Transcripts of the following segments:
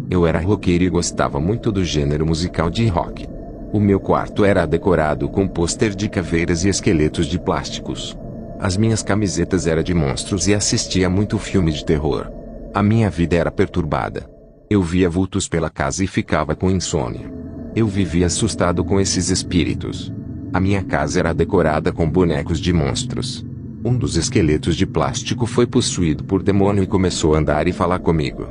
Eu era roqueiro e gostava muito do gênero musical de rock. O meu quarto era decorado com pôster de caveiras e esqueletos de plásticos. As minhas camisetas eram de monstros e assistia muito filme de terror. A minha vida era perturbada. Eu via vultos pela casa e ficava com insônia. Eu vivia assustado com esses espíritos. A minha casa era decorada com bonecos de monstros. Um dos esqueletos de plástico foi possuído por demônio e começou a andar e falar comigo.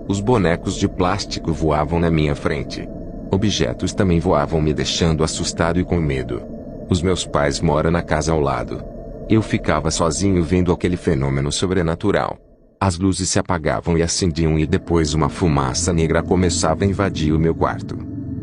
Os bonecos de plástico voavam na minha frente. Objetos também voavam, me deixando assustado e com medo. Os meus pais moram na casa ao lado. Eu ficava sozinho vendo aquele fenômeno sobrenatural. As luzes se apagavam e acendiam e depois uma fumaça negra começava a invadir o meu quarto.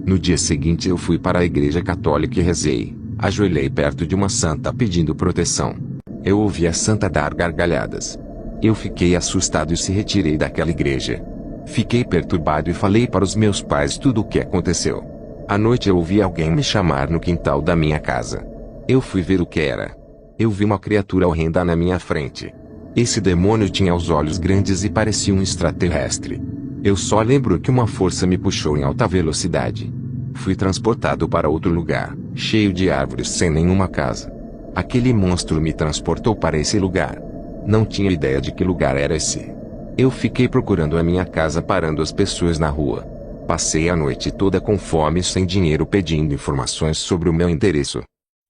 No dia seguinte eu fui para a igreja católica e rezei. Ajoelhei perto de uma santa pedindo proteção. Eu ouvi a santa dar gargalhadas. Eu fiquei assustado e se retirei daquela igreja. Fiquei perturbado e falei para os meus pais tudo o que aconteceu. À noite eu ouvi alguém me chamar no quintal da minha casa. Eu fui ver o que era. Eu vi uma criatura horrenda na minha frente. Esse demônio tinha os olhos grandes e parecia um extraterrestre. Eu só lembro que uma força me puxou em alta velocidade. Fui transportado para outro lugar, cheio de árvores sem nenhuma casa. Aquele monstro me transportou para esse lugar. Não tinha ideia de que lugar era esse. Eu fiquei procurando a minha casa parando as pessoas na rua. Passei a noite toda com fome e sem dinheiro pedindo informações sobre o meu endereço.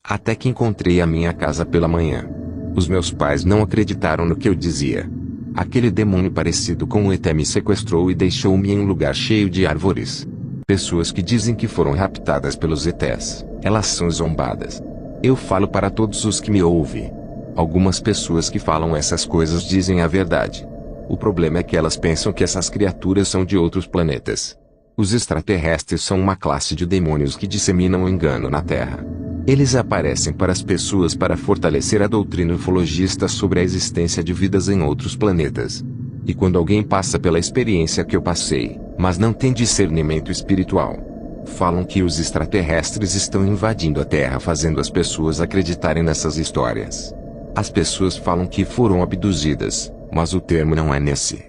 Até que encontrei a minha casa pela manhã. Os meus pais não acreditaram no que eu dizia. Aquele demônio parecido com o ET me sequestrou e deixou-me em um lugar cheio de árvores. Pessoas que dizem que foram raptadas pelos ETs, elas são zombadas. Eu falo para todos os que me ouvem. Algumas pessoas que falam essas coisas dizem a verdade. O problema é que elas pensam que essas criaturas são de outros planetas. Os extraterrestres são uma classe de demônios que disseminam o engano na Terra. Eles aparecem para as pessoas para fortalecer a doutrina ufologista sobre a existência de vidas em outros planetas. E quando alguém passa pela experiência que eu passei, mas não tem discernimento espiritual, falam que os extraterrestres estão invadindo a Terra fazendo as pessoas acreditarem nessas histórias. As pessoas falam que foram abduzidas, mas o termo não é nesse.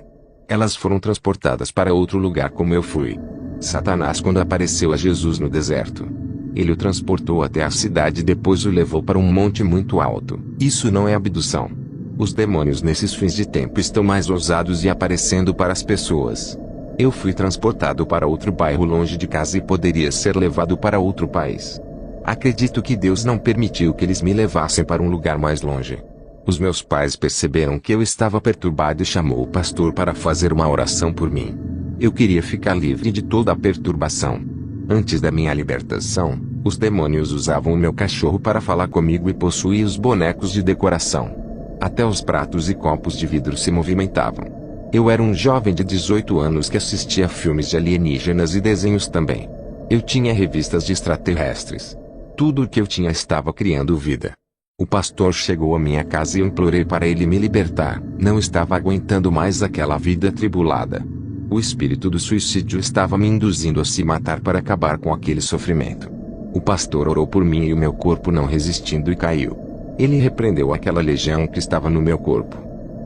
Elas foram transportadas para outro lugar como eu fui. Satanás, quando apareceu a Jesus no deserto, ele o transportou até a cidade e depois o levou para um monte muito alto. Isso não é abdução. Os demônios nesses fins de tempo estão mais ousados e aparecendo para as pessoas. Eu fui transportado para outro bairro longe de casa e poderia ser levado para outro país. Acredito que Deus não permitiu que eles me levassem para um lugar mais longe. Os meus pais perceberam que eu estava perturbado e chamou o pastor para fazer uma oração por mim. Eu queria ficar livre de toda a perturbação. Antes da minha libertação, os demônios usavam o meu cachorro para falar comigo e possuía os bonecos de decoração. Até os pratos e copos de vidro se movimentavam. Eu era um jovem de 18 anos que assistia filmes de alienígenas e desenhos também. Eu tinha revistas de extraterrestres. Tudo o que eu tinha estava criando vida. O pastor chegou à minha casa e eu implorei para ele me libertar. Não estava aguentando mais aquela vida atribulada. O espírito do suicídio estava me induzindo a se matar para acabar com aquele sofrimento. O pastor orou por mim e o meu corpo não resistindo e caiu. Ele repreendeu aquela legião que estava no meu corpo.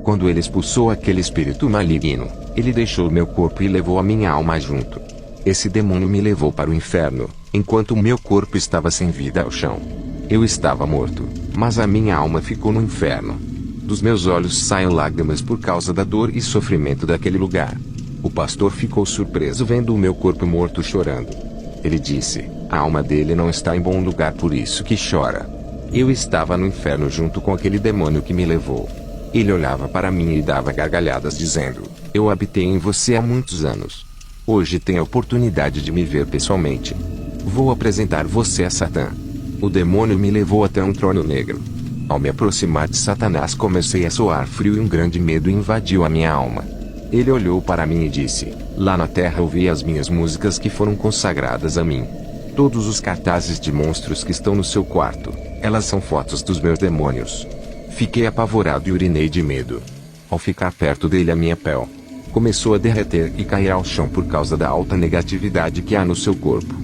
Quando ele expulsou aquele espírito maligno, ele deixou meu corpo e levou a minha alma junto. Esse demônio me levou para o inferno, enquanto o meu corpo estava sem vida ao chão. Eu estava morto, mas a minha alma ficou no inferno. Dos meus olhos saem lágrimas por causa da dor e sofrimento daquele lugar. O pastor ficou surpreso vendo o meu corpo morto chorando. Ele disse: a alma dele não está em bom lugar, por isso que chora. Eu estava no inferno junto com aquele demônio que me levou. Ele olhava para mim e dava gargalhadas dizendo: eu habitei em você há muitos anos. Hoje tem a oportunidade de me ver pessoalmente. Vou apresentar você a Satã. O demônio me levou até um trono negro. Ao me aproximar de Satanás comecei a suar frio e um grande medo invadiu a minha alma. Ele olhou para mim e disse: lá na terra ouvi as minhas músicas que foram consagradas a mim. Todos os cartazes de monstros que estão no seu quarto, elas são fotos dos meus demônios. Fiquei apavorado e urinei de medo. Ao ficar perto dele a minha pele começou a derreter e cair ao chão por causa da alta negatividade que há no seu corpo.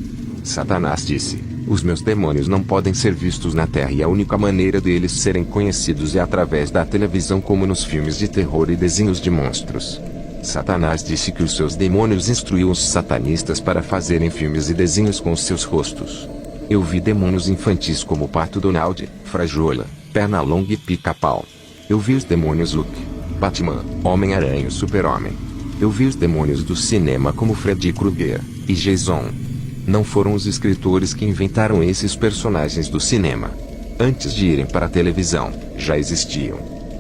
Satanás disse: os meus demônios não podem ser vistos na terra e a única maneira deles serem conhecidos é através da televisão, como nos filmes de terror e desenhos de monstros. Satanás disse que os seus demônios instruíam os satanistas para fazerem filmes e desenhos com os seus rostos. Eu vi demônios infantis como Pato Donald, Frajola, Pernalonga e Pica-Pau. Eu vi os demônios Hulk, Batman, Homem-Aranha e Super-Homem. Eu vi os demônios do cinema como Freddy Krueger e Jason. Não foram os escritores que inventaram esses personagens do cinema. Antes de irem para a televisão, já existiam.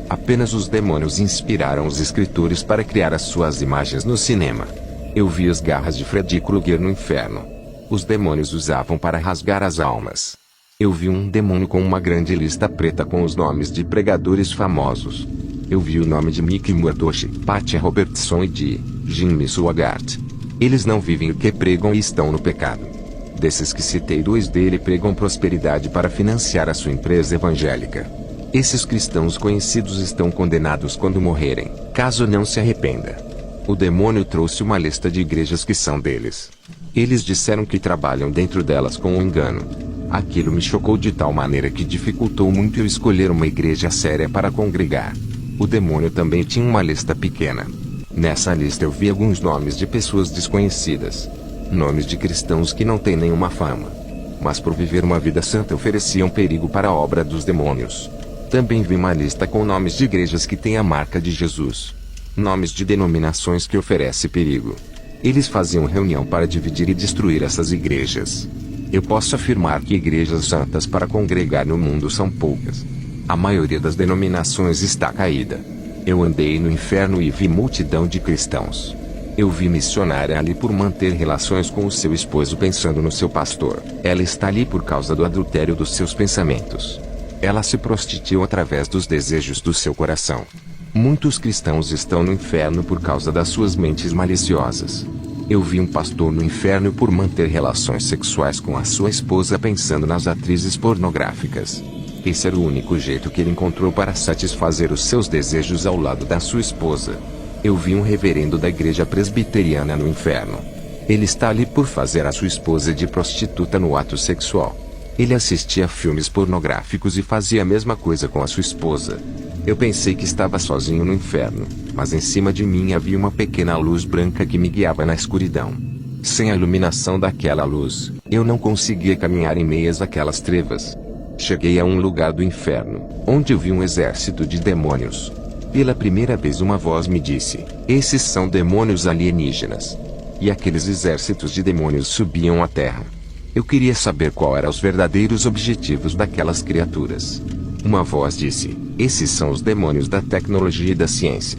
Apenas os demônios inspiraram os escritores para criar as suas imagens no cinema. Eu vi as garras de Freddy Krueger no inferno. Os demônios usavam para rasgar as almas. Eu vi um demônio com uma grande lista preta com os nomes de pregadores famosos. Eu vi o nome de Mickey Murdoch, Patty Robertson e de Jimmy Swaggart. Eles não vivem o que pregam e estão no pecado. Desses que citei, 2 dele pregam prosperidade para financiar a sua empresa evangélica. Esses cristãos conhecidos estão condenados quando morrerem, caso não se arrependa. O demônio trouxe uma lista de igrejas que são deles. Eles disseram que trabalham dentro delas com um engano. Aquilo me chocou de tal maneira que dificultou muito eu escolher uma igreja séria para congregar. O demônio também tinha uma lista pequena. Nessa lista eu vi alguns nomes de pessoas desconhecidas. Nomes de cristãos que não têm nenhuma fama. Mas por viver uma vida santa ofereciam perigo para a obra dos demônios. Também vi uma lista com nomes de igrejas que têm a marca de Jesus. Nomes de denominações que oferecem perigo. Eles faziam reunião para dividir e destruir essas igrejas. Eu posso afirmar que igrejas santas para congregar no mundo são poucas. A maioria das denominações está caída. Eu andei no inferno e vi multidão de cristãos. Eu vi missionária ali por manter relações com o seu esposo pensando no seu pastor. Ela está ali por causa do adultério dos seus pensamentos. Ela se prostituiu através dos desejos do seu coração. Muitos cristãos estão no inferno por causa das suas mentes maliciosas. Eu vi um pastor no inferno por manter relações sexuais com a sua esposa pensando nas atrizes pornográficas. Esse era o único jeito que ele encontrou para satisfazer os seus desejos ao lado da sua esposa. Eu vi um reverendo da igreja presbiteriana no inferno. Ele está ali por fazer a sua esposa de prostituta no ato sexual. Ele assistia a filmes pornográficos e fazia a mesma coisa com a sua esposa. Eu pensei que estava sozinho no inferno, mas em cima de mim havia uma pequena luz branca que me guiava na escuridão. Sem a iluminação daquela luz, eu não conseguia caminhar em meias àquelas trevas. Cheguei a um lugar do inferno, onde eu vi um exército de demônios. Pela primeira vez uma voz me disse: esses são demônios alienígenas. E aqueles exércitos de demônios subiam à terra. Eu queria saber qual eram os verdadeiros objetivos daquelas criaturas. Uma voz disse: esses são os demônios da tecnologia e da ciência.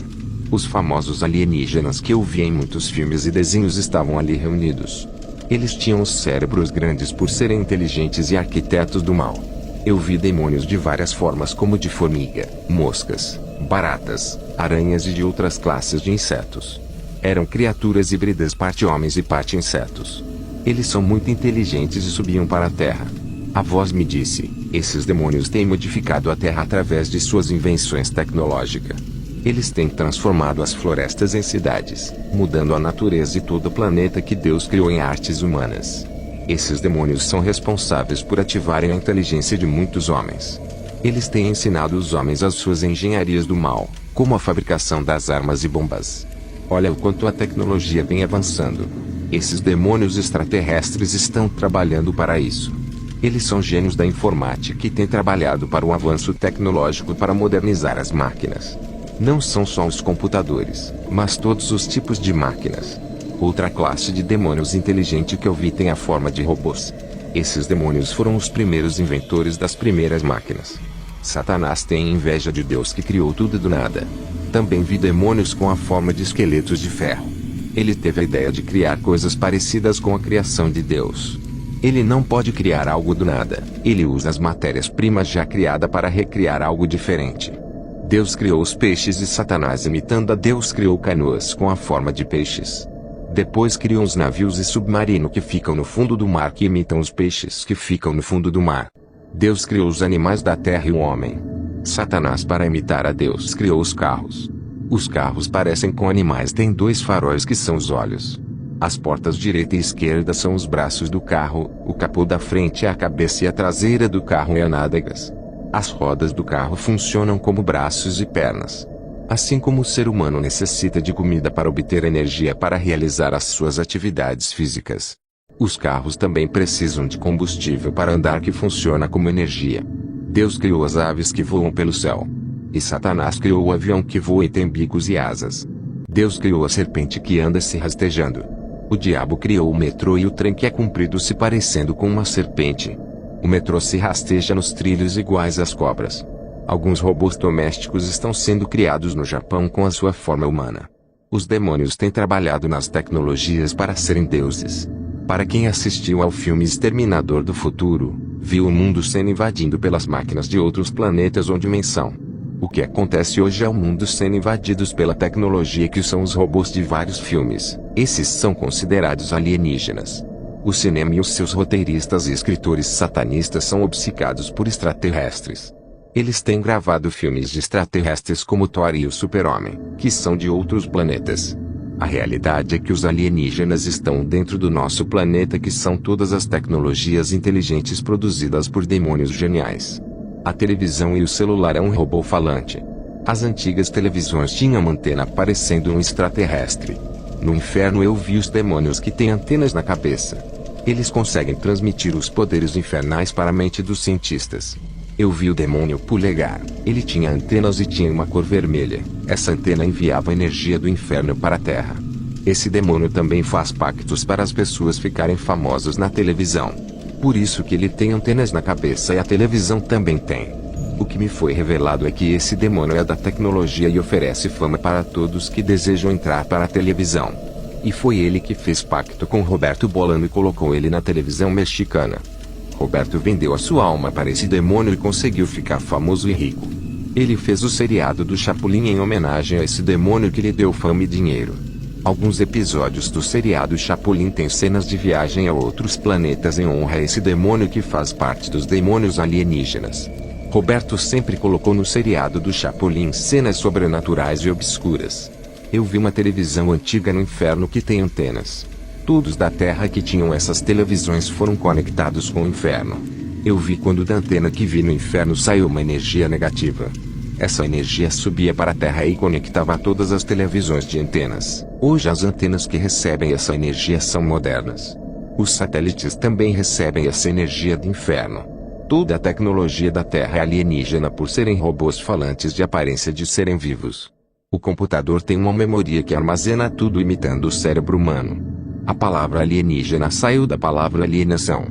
Os famosos alienígenas que eu vi em muitos filmes e desenhos estavam ali reunidos. Eles tinham os cérebros grandes por serem inteligentes e arquitetos do mal. Eu vi demônios de várias formas, como de formiga, moscas, baratas, aranhas e de outras classes de insetos. Eram criaturas híbridas, parte homens e parte insetos. Eles são muito inteligentes e subiam para a terra. A voz me disse: esses demônios têm modificado a terra através de suas invenções tecnológicas. Eles têm transformado as florestas em cidades, mudando a natureza e todo o planeta que Deus criou em artes humanas. Esses demônios são responsáveis por ativarem a inteligência de muitos homens. Eles têm ensinado os homens as suas engenharias do mal, como a fabricação das armas e bombas. Olha o quanto a tecnologia vem avançando. Esses demônios extraterrestres estão trabalhando para isso. Eles são gênios da informática e têm trabalhado para o avanço tecnológico para modernizar as máquinas. Não são só os computadores, mas todos os tipos de máquinas. Outra classe de demônios inteligente que eu vi tem a forma de robôs. Esses demônios foram os primeiros inventores das primeiras máquinas. Satanás tem inveja de Deus que criou tudo do nada. Também vi demônios com a forma de esqueletos de ferro. Ele teve a ideia de criar coisas parecidas com a criação de Deus. Ele não pode criar algo do nada. Ele usa as matérias-primas já criadas para recriar algo diferente. Deus criou os peixes e Satanás, imitando a Deus, criou canoas com a forma de peixes. Depois criou os navios e submarino que ficam no fundo do mar que imitam os peixes que ficam no fundo do mar. Deus criou os animais da terra e o homem. Satanás, para imitar a Deus, criou os carros. Os carros parecem com animais, têm 2 faróis que são os olhos. As portas direita e esquerda são os braços do carro, o capô da frente é a cabeça e a traseira do carro é a nádegas. As rodas do carro funcionam como braços e pernas. Assim como o ser humano necessita de comida para obter energia para realizar as suas atividades físicas, os carros também precisam de combustível para andar, que funciona como energia. Deus criou as aves que voam pelo céu. E Satanás criou o avião que voa e tem bicos e asas. Deus criou a serpente que anda se rastejando. O diabo criou o metrô e o trem que é comprido se parecendo com uma serpente. O metrô se rasteja nos trilhos iguais às cobras. Alguns robôs domésticos estão sendo criados no Japão com a sua forma humana. Os demônios têm trabalhado nas tecnologias para serem deuses. Para quem assistiu ao filme Exterminador do Futuro, viu o mundo sendo invadido pelas máquinas de outros planetas ou dimensão. O que acontece hoje é o mundo sendo invadido pela tecnologia que são os robôs de vários filmes. Esses são considerados alienígenas. O cinema e os seus roteiristas e escritores satanistas são obcecados por extraterrestres. Eles têm gravado filmes de extraterrestres como Thor e o Super-Homem, que são de outros planetas. A realidade é que os alienígenas estão dentro do nosso planeta, que são todas as tecnologias inteligentes produzidas por demônios geniais. A televisão e o celular é um robô falante. As antigas televisões tinham uma antena parecendo um extraterrestre. No inferno eu vi os demônios que têm antenas na cabeça. Eles conseguem transmitir os poderes infernais para a mente dos cientistas. Eu vi o demônio polegar. Ele tinha antenas e tinha uma cor vermelha. Essa antena enviava energia do inferno para a Terra. Esse demônio também faz pactos para as pessoas ficarem famosas na televisão. Por isso que ele tem antenas na cabeça e a televisão também tem. O que me foi revelado é que esse demônio é da tecnologia e oferece fama para todos que desejam entrar para a televisão. E foi ele que fez pacto com Roberto Bolano e colocou ele na televisão mexicana. Roberto vendeu a sua alma para esse demônio e conseguiu ficar famoso e rico. Ele fez o seriado do Chapolin em homenagem a esse demônio que lhe deu fama e dinheiro. Alguns episódios do seriado Chapolin têm cenas de viagem a outros planetas em honra a esse demônio que faz parte dos demônios alienígenas. Roberto sempre colocou no seriado do Chapolin cenas sobrenaturais e obscuras. Eu vi uma televisão antiga no inferno que tem antenas. Todos da Terra que tinham essas televisões foram conectados com o inferno. Eu vi quando da antena que vi no inferno saiu uma energia negativa. Essa energia subia para a Terra e conectava a todas as televisões de antenas. Hoje as antenas que recebem essa energia são modernas. Os satélites também recebem essa energia do inferno. Toda a tecnologia da Terra é alienígena por serem robôs falantes de aparência de serem vivos. O computador tem uma memória que armazena tudo imitando o cérebro humano. A palavra alienígena saiu da palavra alienação.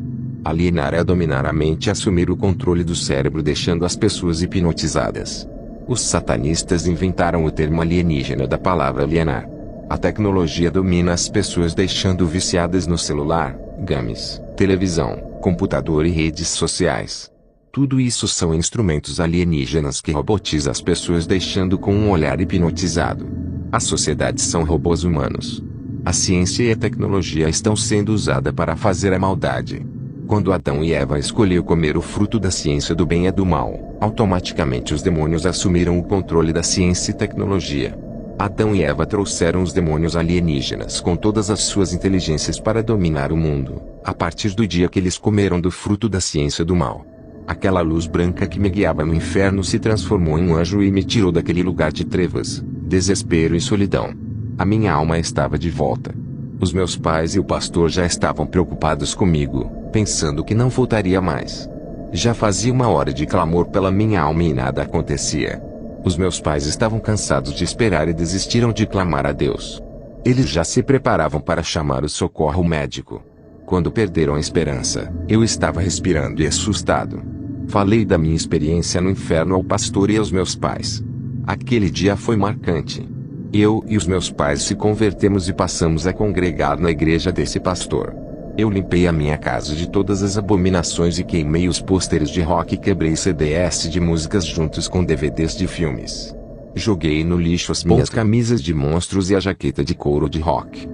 Alienar é dominar a mente e assumir o controle do cérebro, deixando as pessoas hipnotizadas. Os satanistas inventaram o termo alienígena da palavra alienar. A tecnologia domina as pessoas, deixando viciadas no celular, games, televisão, computador e redes sociais. Tudo isso são instrumentos alienígenas que robotizam as pessoas, deixando com um olhar hipnotizado. As sociedades são robôs humanos. A ciência e a tecnologia estão sendo usadas para fazer a maldade. Quando Adão e Eva escolheram comer o fruto da ciência do bem e do mal, automaticamente os demônios assumiram o controle da ciência e tecnologia. Adão e Eva trouxeram os demônios alienígenas com todas as suas inteligências para dominar o mundo, a partir do dia que eles comeram do fruto da ciência do mal. Aquela luz branca que me guiava no inferno se transformou em um anjo e me tirou daquele lugar de trevas, desespero e solidão. A minha alma estava de volta. Os meus pais e o pastor já estavam preocupados comigo, pensando que não voltaria mais. Já fazia uma hora de clamor pela minha alma e nada acontecia. Os meus pais estavam cansados de esperar e desistiram de clamar a Deus. Eles já se preparavam para chamar o socorro médico. Quando perderam a esperança, eu estava respirando e assustado. Falei da minha experiência no inferno ao pastor e aos meus pais. Aquele dia foi marcante. Eu e os meus pais se convertemos e passamos a congregar na igreja desse pastor. Eu limpei a minha casa de todas as abominações e queimei os pôsteres de rock e quebrei CDs de músicas juntos com DVDs de filmes. Joguei no lixo as minhas camisas de monstros e a jaqueta de couro de rock.